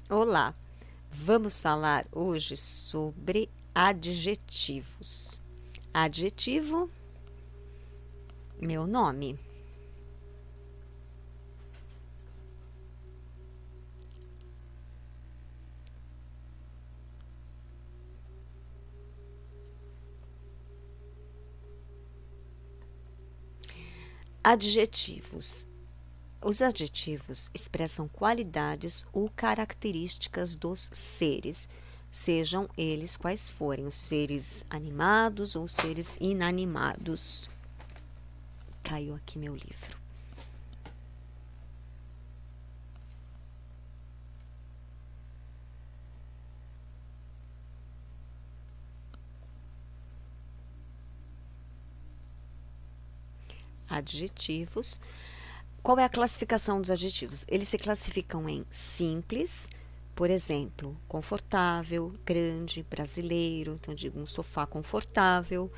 Olá, vamos falar hoje sobre adjetivos. Adjetivo, meu nome. Adjetivos. Os adjetivos expressam qualidades ou características dos seres, sejam eles quais forem, os seres animados ou seres inanimados. Caiu aqui meu livro. Adjetivos. Qual é a classificação dos adjetivos? Eles se classificam em simples, por exemplo, confortável, grande, brasileiro. Então, eu digo um sofá confortável,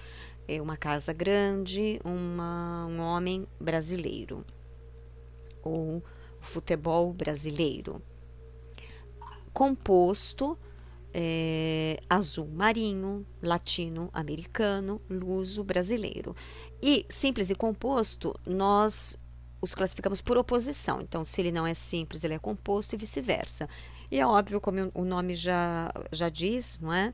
uma casa grande, um homem brasileiro. Ou futebol brasileiro. Composto, azul marinho, latino-americano, luso brasileiro. E simples e composto, nós os classificamos por oposição. Então, se ele não é simples, ele é composto e vice-versa. E é óbvio, como o nome já diz, não é?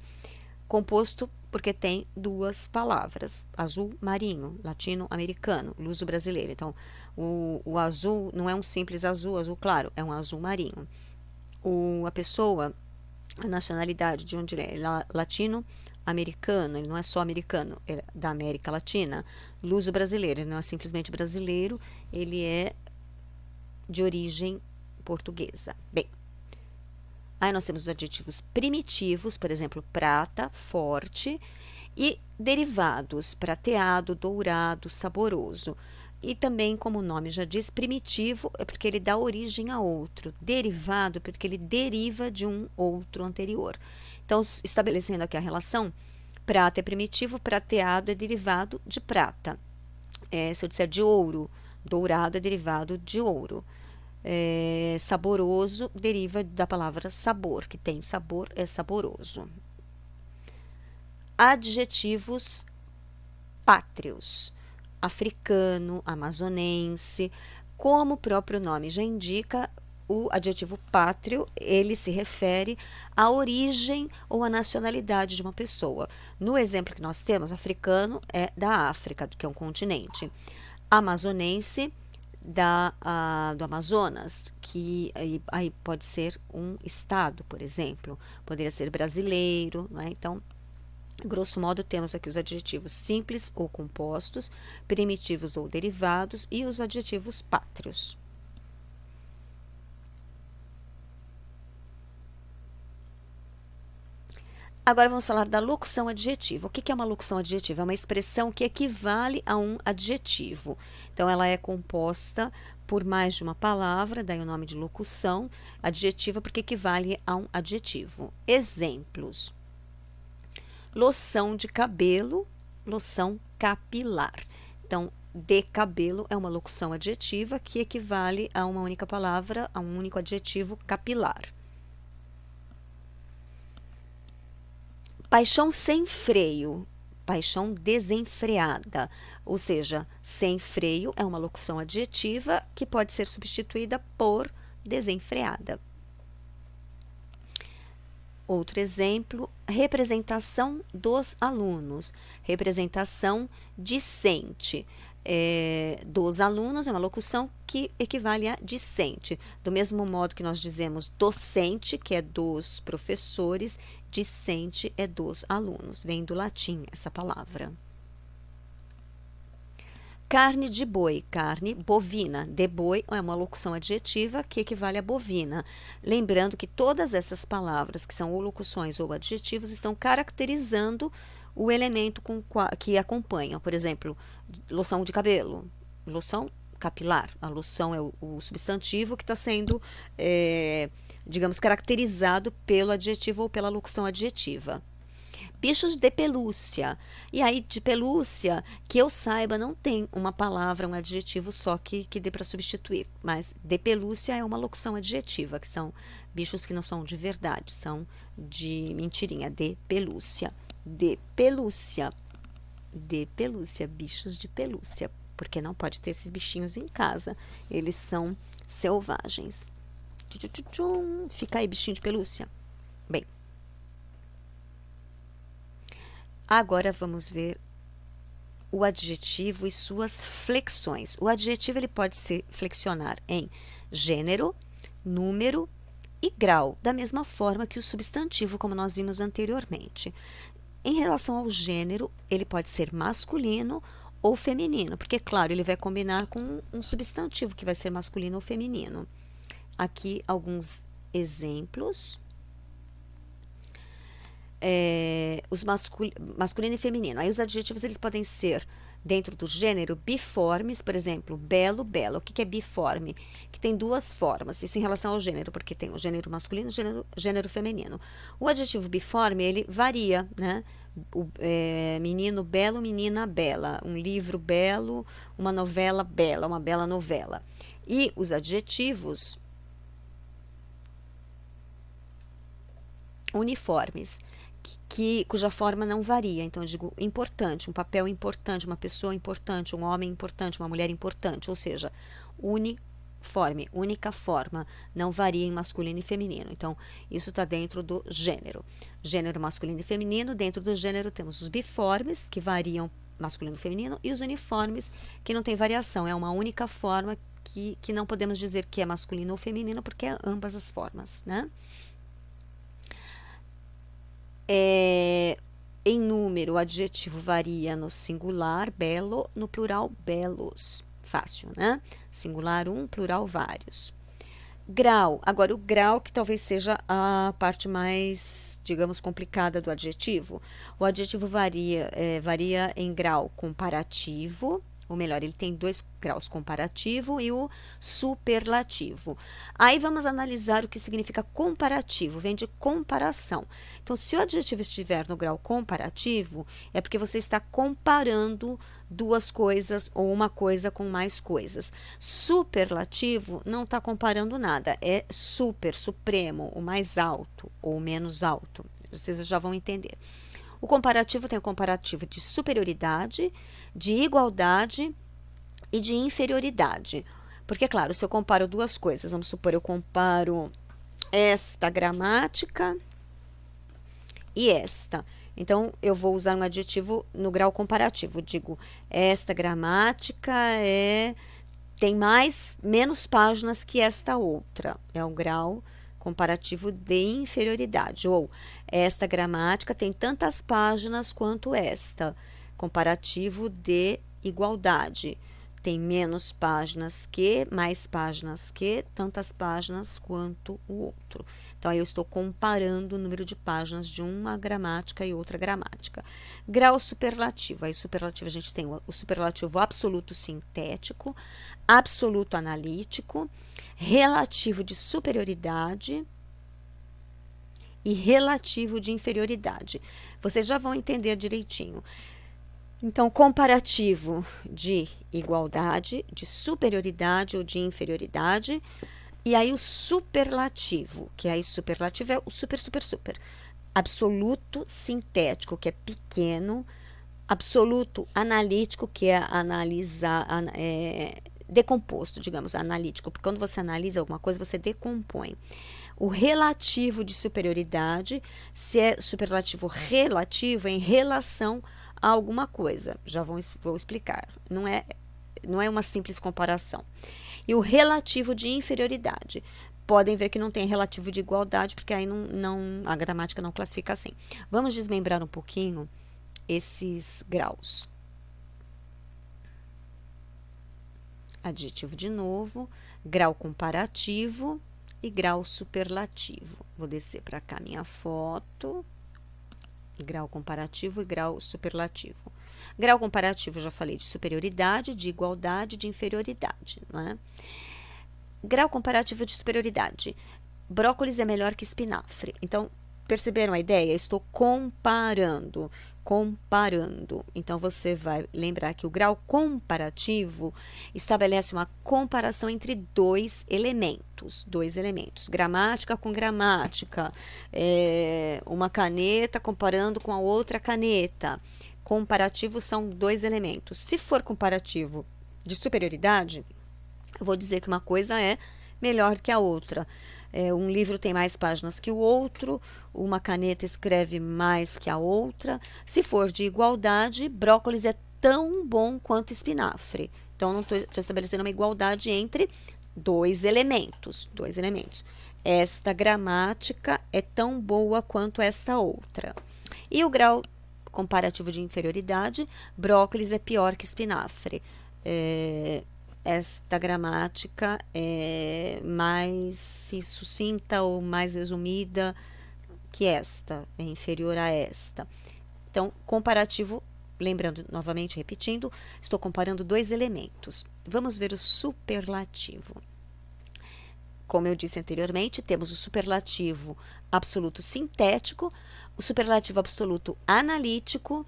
Composto porque tem duas palavras, azul marinho, latino-americano, luso brasileiro. Então, o azul não é um simples azul, azul claro, é um azul marinho. A pessoa, a nacionalidade de onde ele é latino-americano, ele não é só americano, é da América Latina. Luso brasileiro, ele não é simplesmente brasileiro, ele é de origem portuguesa. Bem, aí nós temos os adjetivos primitivos, por exemplo, prata, forte, e derivados, prateado, dourado, saboroso. E também, como o nome já diz, primitivo é porque ele dá origem a outro, derivado é porque ele deriva de um outro anterior. Então, estabelecendo aqui a relação, prata é primitivo, prateado é derivado de prata. Se eu disser de ouro, dourado é derivado de ouro. Saboroso deriva da palavra sabor, que tem sabor, é saboroso. Adjetivos pátrios: africano, amazonense. Como o próprio nome já indica, o adjetivo pátrio, ele se refere à origem ou à nacionalidade de uma pessoa. No exemplo que nós temos, africano é da África, que é um continente. Amazonense, do Amazonas, que aí pode ser um estado, por exemplo. Poderia ser brasileiro, não é? Então, grosso modo, temos aqui os adjetivos simples ou compostos, primitivos ou derivados e os adjetivos pátrios. Agora vamos falar da locução adjetiva. O que é uma locução adjetiva? É uma expressão que equivale a um adjetivo. Então, ela é composta por mais de uma palavra, daí o nome de locução adjetiva, porque equivale a um adjetivo. Exemplos: loção de cabelo, loção capilar. Então, de cabelo é uma locução adjetiva que equivale a uma única palavra, a um único adjetivo, capilar. Paixão sem freio, paixão desenfreada, ou seja, sem freio é uma locução adjetiva que pode ser substituída por desenfreada. Outro exemplo, representação dos alunos, representação discente. Dos alunos é uma locução que equivale a discente. Do mesmo modo que nós dizemos docente, que é dos professores, discente é dos alunos. Vem do latim essa palavra. Carne de boi, carne bovina. De boi é uma locução adjetiva que equivale a bovina. Lembrando que todas essas palavras, que são ou locuções ou adjetivos, estão caracterizando o elemento que acompanha. Por exemplo, loção de cabelo, loção capilar. A loção é o substantivo que está sendo, digamos, caracterizado pelo adjetivo ou pela locução adjetiva. Bichos de pelúcia. E aí, de pelúcia, que eu saiba, não tem uma palavra, um adjetivo só que dê para substituir. Mas de pelúcia é uma locução adjetiva, que são bichos que não são de verdade, são de mentirinha. De pelúcia. De pelúcia. De pelúcia. Bichos de pelúcia. Porque não pode ter esses bichinhos em casa. Eles são selvagens. Fica aí, bichinho de pelúcia. Bem. Agora vamos ver o adjetivo e suas flexões. O adjetivo ele pode se flexionar em gênero, número e grau, da mesma forma que o substantivo, como nós vimos anteriormente. Em relação ao gênero, ele pode ser masculino ou feminino, porque, claro, ele vai combinar com um substantivo que vai ser masculino ou feminino. Aqui alguns exemplos. Os masculino e feminino. Aí os adjetivos eles podem ser dentro do gênero biformes, por exemplo, belo, bela. O que é biforme? Que tem duas formas. Isso em relação ao gênero, porque tem o gênero masculino e o gênero feminino. O adjetivo biforme ele varia, né? Menino belo, menina bela. Um livro belo, uma novela bela, uma bela novela. E os adjetivos uniformes, cuja forma não varia. Então, eu digo importante, um papel importante, uma pessoa importante, um homem importante, uma mulher importante, ou seja, uniforme, única forma, não varia em masculino e feminino. Então, isso está dentro do gênero. Gênero masculino e feminino, dentro do gênero temos os biformes, que variam masculino e feminino, e os uniformes, que não tem variação, é uma única forma que não podemos dizer que é masculino ou feminino, porque é ambas as formas, né? Em número, o adjetivo varia no singular, belo, no plural, belos. Fácil, né? Singular, um, plural, vários. Grau. Agora, o grau que talvez seja a parte mais, digamos, complicada do adjetivo. O adjetivo varia em grau comparativo, ou melhor, ele tem 2 graus, comparativo e o superlativo. Aí vamos analisar o que significa comparativo, vem de comparação. Então, se o adjetivo estiver no grau comparativo, é porque você está comparando duas coisas ou uma coisa com mais coisas. Superlativo não está comparando nada, é super, supremo, o mais alto ou o menos alto. Vocês já vão entender. O comparativo tem o comparativo de superioridade, de igualdade e de inferioridade. Porque, claro, se eu comparo duas coisas, vamos supor, eu comparo esta gramática e esta. Então, eu vou usar um adjetivo no grau comparativo. Digo, esta gramática tem menos páginas que esta outra. É um grau comparativo de inferioridade. Ou, esta gramática tem tantas páginas quanto esta. Comparativo de igualdade. Tem menos páginas que, mais páginas que, tantas páginas quanto o outro. Então, aí eu estou comparando o número de páginas de uma gramática e outra gramática. Grau superlativo. Aí, superlativo, a gente tem o superlativo absoluto sintético, absoluto analítico, relativo de superioridade e relativo de inferioridade. Vocês já vão entender direitinho. Então, comparativo de igualdade, de superioridade ou de inferioridade. E aí o superlativo, que aí superlativo é o super, super, super. Absoluto sintético, que é pequeno. Absoluto analítico, que é analisar, decomposto, digamos, analítico. Porque quando você analisa alguma coisa, você decompõe. O relativo de superioridade, se é superlativo relativo, é em relação a alguma coisa. Já vou explicar. Não é uma simples comparação. E o relativo de inferioridade. Podem ver que não tem relativo de igualdade, porque aí a gramática não classifica assim. Vamos desmembrar um pouquinho esses graus. Adjetivo de novo, grau comparativo e grau superlativo. Vou descer para cá minha foto. Grau comparativo e grau superlativo. Grau comparativo, já falei de superioridade, de igualdade, de inferioridade, não é? Grau comparativo de superioridade. Brócolis é melhor que espinafre. Então, Perceberam a ideia? Estou comparando. Comparando. Então, você vai lembrar que o grau comparativo estabelece uma comparação entre dois elementos. Dois elementos. Gramática com gramática. Uma caneta comparando com a outra caneta. Comparativo são dois elementos. Se for comparativo de superioridade, eu vou dizer que uma coisa é melhor que a outra. Um livro tem mais páginas que o outro, uma caneta escreve mais que a outra. Se for de igualdade, brócolis é tão bom quanto espinafre. Então, não estou estabelecendo uma igualdade entre dois elementos. Dois elementos. Esta gramática é tão boa quanto esta outra. E o grau comparativo de inferioridade, brócolis é pior que espinafre. Esta gramática é mais sucinta ou mais resumida que esta, é inferior a esta. Então, comparativo, lembrando, novamente, repetindo, estou comparando dois elementos. Vamos ver o superlativo. Como eu disse anteriormente, temos o superlativo absoluto sintético, o superlativo absoluto analítico,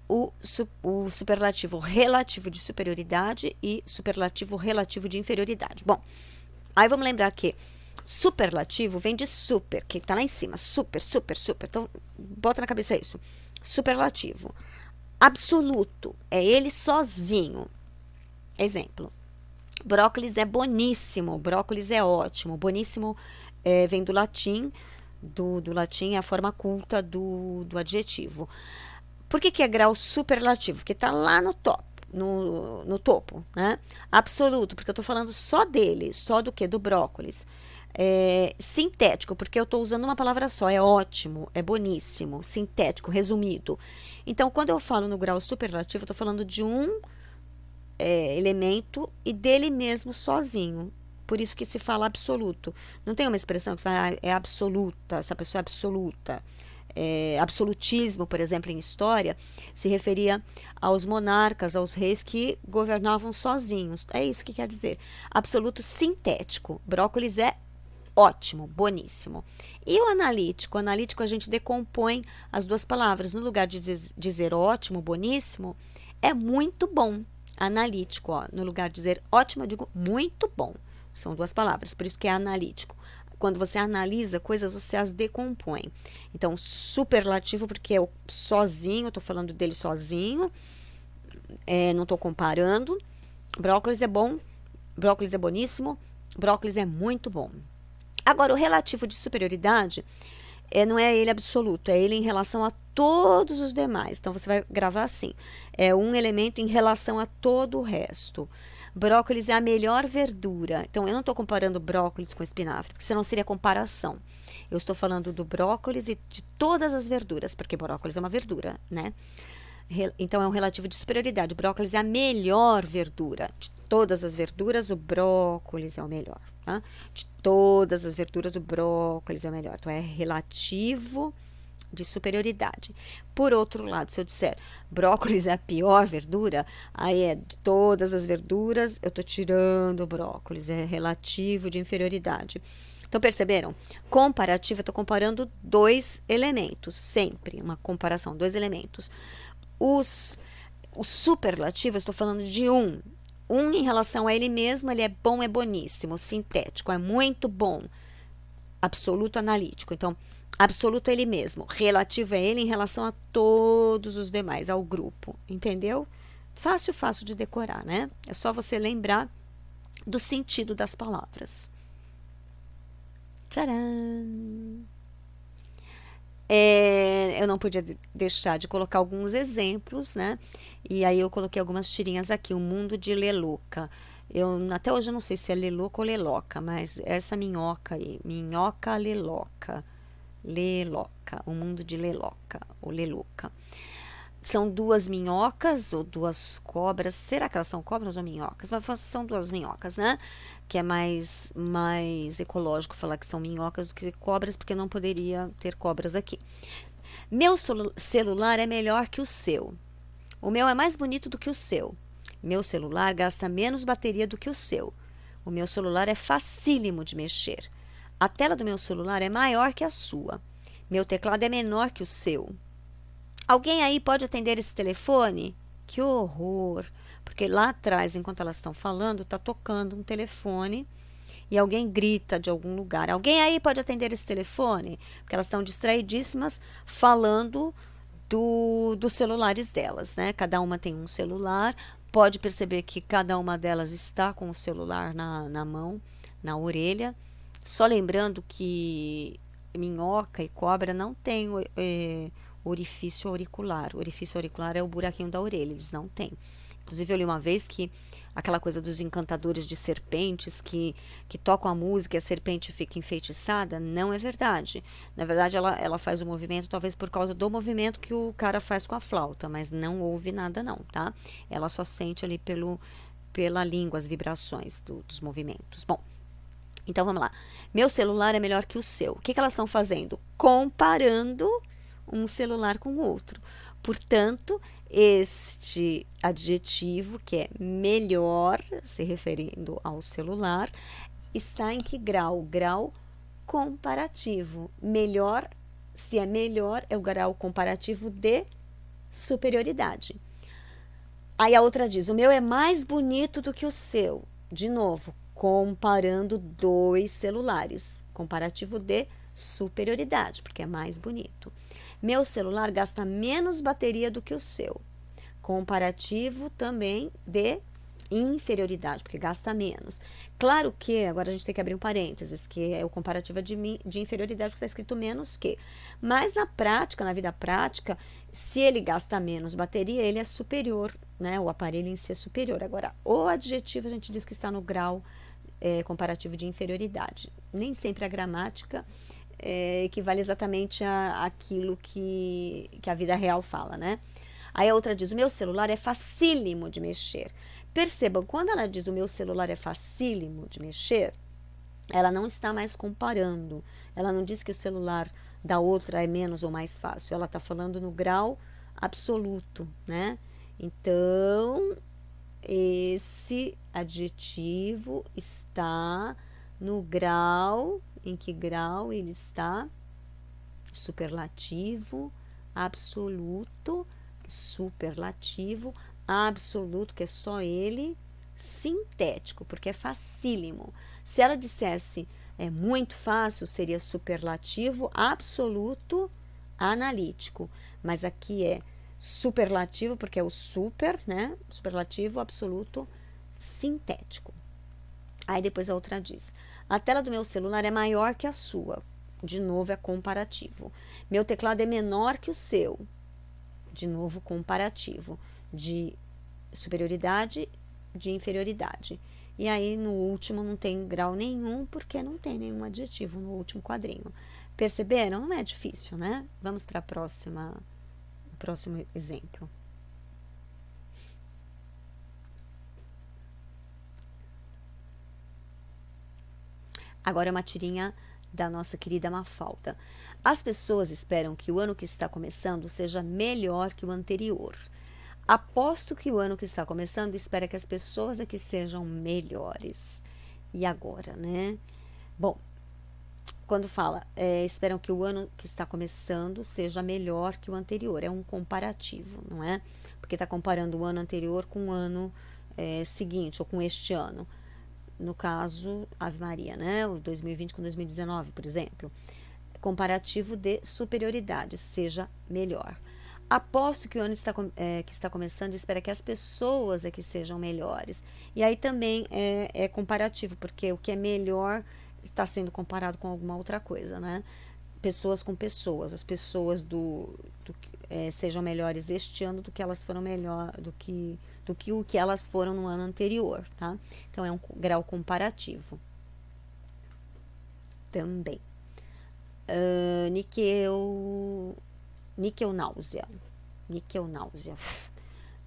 o superlativo relativo de superioridade e superlativo relativo de inferioridade. Bom, aí vamos lembrar que superlativo vem de super, que está lá em cima, super, super, super. Então, bota na cabeça isso. Superlativo. Absoluto, é ele sozinho. Exemplo, brócolis é boníssimo, brócolis é ótimo. Boníssimo vem do latim, do latim é a forma culta do adjetivo. Por que é grau superlativo? Porque está lá no top, no topo, né? Absoluto, porque eu estou falando só dele, só do que? Do brócolis. Sintético, porque eu estou usando uma palavra só, é ótimo, é boníssimo, sintético, resumido. Então, quando eu falo no grau superlativo, eu estou falando de um elemento e dele mesmo sozinho. Por isso que se fala absoluto. Não tem uma expressão que se fala, é absoluta, essa pessoa é absoluta. Absolutismo, por exemplo, em história, se referia aos monarcas, aos reis que governavam sozinhos. É isso que quer dizer. Absoluto sintético. Brócolis é ótimo, boníssimo. E o analítico? O analítico a gente decompõe as duas palavras. No lugar de dizer ótimo, boníssimo, é muito bom. Analítico, ó. No lugar de dizer ótimo, eu digo muito bom. São duas palavras, por isso que é analítico. Quando você analisa coisas, você as decompõe. Então, superlativo, porque é sozinho, estou falando dele sozinho, não estou comparando. Brócolis é bom, brócolis é boníssimo, brócolis é muito bom. Agora, o relativo de superioridade não é ele absoluto, é ele em relação a todos os demais. Então, você vai gravar assim, é um elemento em relação a todo o resto. Brócolis é a melhor verdura. Então, eu não estou comparando brócolis com espinafre, porque senão seria comparação. Eu estou falando do brócolis e de todas as verduras, porque brócolis é uma verdura, né? Então, é um relativo de superioridade. Brócolis é a melhor verdura. De todas as verduras, o brócolis é o melhor. Tá? De todas as verduras, o brócolis é o melhor. Então, é relativo de superioridade. Por outro lado, se eu disser brócolis é a pior verdura, aí de todas as verduras, eu estou tirando o brócolis, é relativo de inferioridade. Então, perceberam? Comparativo, eu estou comparando dois elementos, sempre uma comparação, dois elementos. O superlativo, eu estou falando de um em relação a ele mesmo, ele é bom, é boníssimo, sintético, é muito bom, absoluto, analítico. Então, absoluto é ele mesmo, relativo é ele em relação a todos os demais, ao grupo, entendeu? Fácil, fácil de decorar, né? É só você lembrar do sentido das palavras. Tcharam! Eu não podia deixar de colocar alguns exemplos, né? E aí eu coloquei algumas tirinhas aqui, o mundo de Lelouca. Até hoje eu não sei se é Lelouca ou Leloca, mas essa minhoca aí, minhoca Leloca. Leloca, o mundo de Leloca, ou Lelouca. São duas minhocas ou duas cobras. Será que elas são cobras ou minhocas? Mas são duas minhocas, né? Que é mais ecológico falar que são minhocas do que cobras, porque não poderia ter cobras aqui. Meu celular é melhor que o seu. O meu é mais bonito do que o seu. Meu celular gasta menos bateria do que o seu. O meu celular é facílimo de mexer. A tela do meu celular é maior que a sua. Meu teclado é menor que o seu. Alguém aí pode atender esse telefone? Que horror! Porque lá atrás, enquanto elas estão falando, está tocando um telefone e alguém grita de algum lugar. Alguém aí pode atender esse telefone? Porque elas estão distraidíssimas falando dos celulares delas, né? Cada uma tem um celular. Pode perceber que cada uma delas está com o celular na mão, na orelha. Só lembrando que minhoca e cobra não têm orifício auricular. O orifício auricular é o buraquinho da orelha, eles não têm. Inclusive, eu li uma vez que aquela coisa dos encantadores de serpentes que tocam a música e a serpente fica enfeitiçada, não é verdade. Na verdade, ela faz o movimento talvez por causa do movimento que o cara faz com a flauta, mas não ouve nada não, tá? Ela só sente ali pela língua as vibrações dos movimentos. Bom, então vamos lá. Meu celular é melhor que o seu. O que elas estão fazendo? Comparando um celular com o outro. Portanto, este adjetivo, que é melhor, se referindo ao celular, está em que grau? Grau comparativo. Melhor, se é melhor, é o grau comparativo de superioridade. Aí a outra diz: o meu é mais bonito do que o seu. De novo, comparando dois celulares. Comparativo de superioridade, porque é mais bonito. Meu celular gasta menos bateria do que o seu. Comparativo também de inferioridade, porque gasta menos. Claro que, agora a gente tem que abrir um parênteses, que é o comparativo de inferioridade, porque está escrito menos que. Mas na prática, na vida prática, se ele gasta menos bateria, ele é superior, né? O aparelho em si é superior. Agora, o adjetivo a gente diz que está no grau comparativo de inferioridade. Nem sempre a gramática equivale exatamente àquilo que a vida real fala, né? Aí a outra diz: o meu celular é facílimo de mexer. Percebam, quando ela diz o meu celular é facílimo de mexer, ela não está mais comparando. Ela não diz que o celular da outra é menos ou mais fácil. Ela está falando no grau absoluto, né? Então, esse adjetivo está no grau. Em que grau ele está? Superlativo, absoluto, superlativo, absoluto, que é só ele, sintético, porque é facílimo. Se ela dissesse é muito fácil, seria superlativo, absoluto, analítico. Mas aqui é superlativo, porque é o super, né? Superlativo, absoluto, sintético. Aí depois a outra diz: a tela do meu celular é maior que a sua. De novo, é comparativo. Meu teclado é menor que o seu. De novo, comparativo. De superioridade, de inferioridade. E aí, no último, não tem grau nenhum, porque não tem nenhum adjetivo no último quadrinho. Perceberam? Não é difícil, né? Vamos para o próximo exemplo. Agora é uma tirinha da nossa querida Mafalda. As pessoas esperam que o ano que está começando seja melhor que o anterior. Aposto que o ano que está começando espera que as pessoas aqui sejam melhores. E agora, né? Bom, quando fala, esperam que o ano que está começando seja melhor que o anterior. É um comparativo, não é? Porque está comparando o ano anterior com o ano seguinte, ou com este ano. No caso, Ave Maria, né? O 2020 com 2019, por exemplo. Comparativo de superioridade, seja melhor. Aposto que o ano que está começando espera que as pessoas é que sejam melhores. E aí também é comparativo, porque o que é melhor está sendo comparado com alguma outra coisa, né? Pessoas com pessoas. As pessoas sejam melhores este ano do que elas foram melhor do que o que elas foram no ano anterior, tá? Então é um grau comparativo. Também. Níquel-náusea,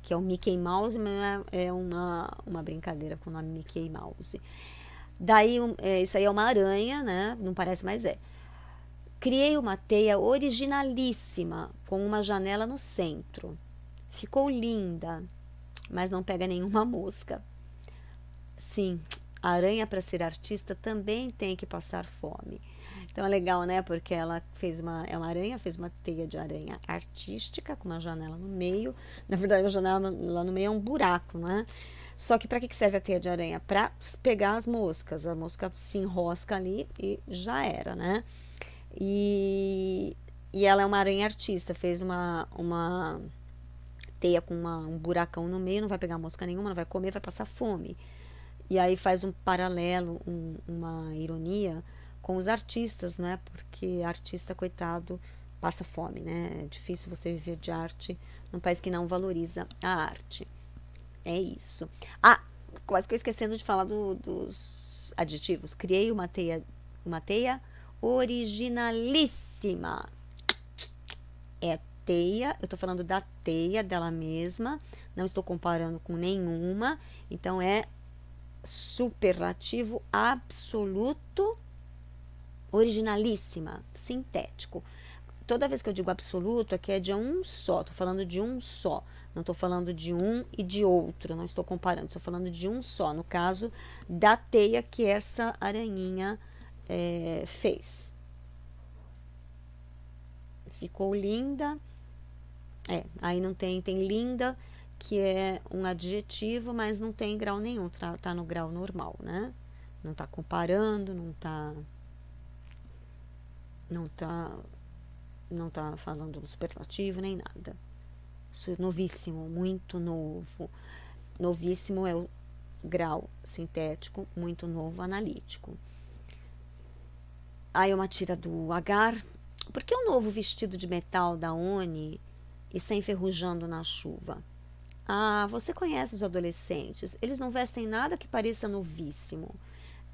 que é o Mickey Mouse, mas é uma brincadeira com o nome Mickey Mouse. Daí, isso aí é uma aranha, né? Não parece, mas é. Criei uma teia originalíssima, com uma janela no centro. Ficou linda, mas não pega nenhuma mosca. Sim, aranha para ser artista também tem que passar fome. Então é legal, né? Porque ela fez é uma aranha, fez uma teia de aranha artística com uma janela no meio. Na verdade, a janela lá no meio é um buraco, não é? Só que para que serve a teia de aranha? Para pegar as moscas. A mosca se enrosca ali e já era, né? E, e ela é uma aranha artista, fez uma teia com um buracão no meio, não vai pegar mosca nenhuma, não vai comer, vai passar fome. E aí faz um paralelo, uma ironia com os artistas, né? Porque artista, coitado, passa fome, né? É difícil você viver de arte num país que não valoriza a arte. É isso. Ah, quase que eu esquecendo de falar dos adjetivos. Criei uma teia originalíssima. É teia, eu tô falando da teia dela mesma, não estou comparando com nenhuma, então é superlativo absoluto, originalíssima, sintético. Toda vez que eu digo absoluto, aqui é de um só, tô falando de um só, não estou falando de um e de outro, não estou comparando, estou falando de um só, no caso da teia que essa aranhinha fez. Ficou linda. Aí não tem linda, que é um adjetivo, mas não tem grau nenhum, tá no grau normal, né? Não tá comparando, não tá falando do superlativo nem nada. Novíssimo, muito novo. Novíssimo é o grau sintético, muito novo, analítico. Aí uma tira do agar. Por que o novo vestido de metal da Oni está enferrujando na chuva? Ah, você conhece os adolescentes. Eles não vestem nada que pareça novíssimo.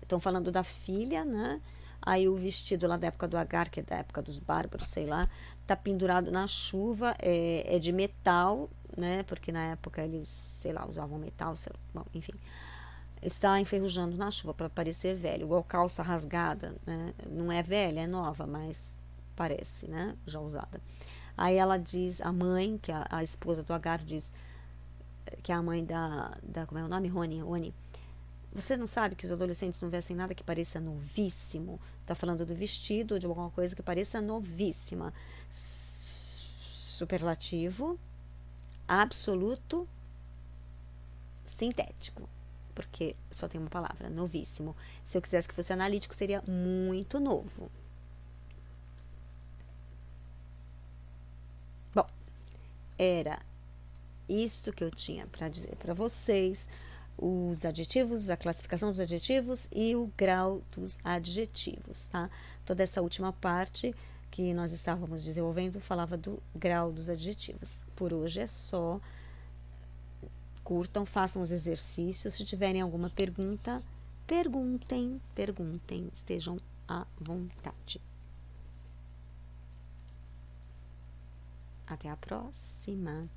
Estão falando da filha, né? Aí o vestido lá da época do Agar, que é da época dos bárbaros, sei lá, tá pendurado na chuva, é de metal, né? Porque na época eles, sei lá, usavam metal, sei lá, bom, enfim. Está enferrujando na chuva para parecer velho, igual calça rasgada, né? Não é velha, é nova, mas parece, né? Já usada. Aí ela diz, a mãe, que é a esposa do Agar, diz que é a mãe como é o nome? Rony. Você não sabe que os adolescentes não vestem nada que pareça novíssimo? Tá falando do vestido ou de alguma coisa que pareça novíssima. Superlativo, absoluto, sintético. Porque só tem uma palavra, novíssimo. Se eu quisesse que fosse analítico, seria muito novo. Bom, era isto que eu tinha para dizer para vocês. Os adjetivos, a classificação dos adjetivos e o grau dos adjetivos, tá? Toda essa última parte que nós estávamos desenvolvendo falava do grau dos adjetivos. Por hoje é só. Curtam, façam os exercícios. Se tiverem alguma pergunta, perguntem, estejam à vontade. Até a próxima!